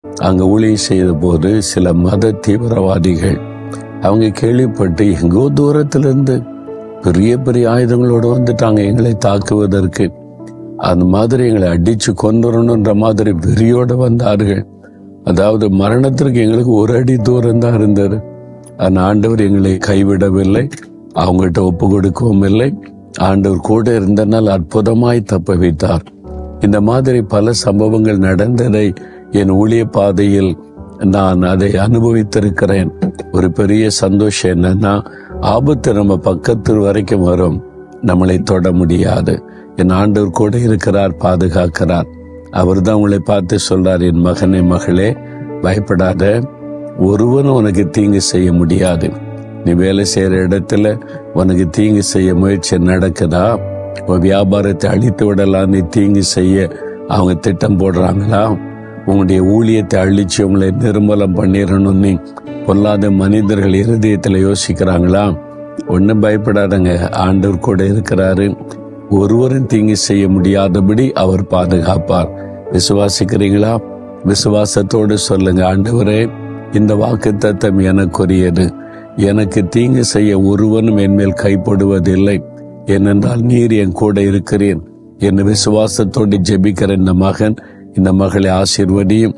அங்க ஊழியம் செய்த போது சில மத தீவிரவாதிகள் அவங்க கேள்விப்பட்டு எங்கோ தூரத்திலிருந்து பெரிய பெரிய ஆயுதங்களோடு வந்துட்டாங்க எங்களை தாக்குவதற்கு. அந்த மாதிரி எங்களை அடிச்சு கொண்டுறணுன்ற மாதிரி வெறியோடு வந்தார்கள். அதாவது மரணத்திற்கு எங்களுக்கு ஒரு அடி தூரம் தான் இருந்தது. அந்த ஆண்டவர் எங்களை கைவிடவில்லை, அவங்ககிட்ட ஒப்பு கொடுக்கவும் இல்லை. ஆண்டவர் கூட இருந்தனால் அற்புதமாய் தப்ப வைத்தார். இந்த மாதிரி பல சம்பவங்கள் நடந்ததை என் ஊழிய பாதையில் நான் அதை அனுபவித்திருக்கிறேன். ஒரு பெரிய சந்தோஷம் என்னன்னா, ஆபத்து நம்ம பக்கத்து வரைக்கும் வரும், நம்மளை தொட முடியாது. என் ஆண்டவர் கூட இருக்கிறார், பாதுகாக்கிறார். அவர் தான் உங்களை பார்த்து சொல்றார், என் மகனே மகளே பயப்படாத, ஒருவனும் உனக்கு தீங்கு செய்ய முடியாது. நீ வேலை செய்யற இடத்துல உனக்கு தீங்கு செய்ய முயற்சி நடக்குதா? உன் வியாபாரத்தை அழித்து விடலாம் நீ தீங்கு செய்ய அவங்க திட்டம் போடுறாங்களா? உங்களுடைய ஊழியத்தை அழிச்சு உங்களை நிர்மூலம் பண்ணிடணும் நீ பொல்லாத மனிதர்கள் இருதயத்துல யோசிக்கிறாங்களா? ஒன்னும் பயப்படாதங்க, ஆண்டவர் கூட இருக்கிறாரு. ஒருவரும் தீங்கு செய்ய முடியாதபடி அவர் பாதுகாப்பார். விசுவாசிக்கிறீங்களா? விசுவாசத்தோடு சொல்லுங்க, ஆண்டவரே இந்த வாக்குத்தத்தம் எனக்குரியது. எனக்கு தீங்கு செய்ய ஒருவனும் என்மேல் கைப்படுவதில்லை, ஏனென்றால் நீர் என் கூட இருக்கிறேன். என் விசுவாசத்தோடு ஜெபிக்கிற இந்த மகன் இந்த மகளை ஆசீர்வதியும்.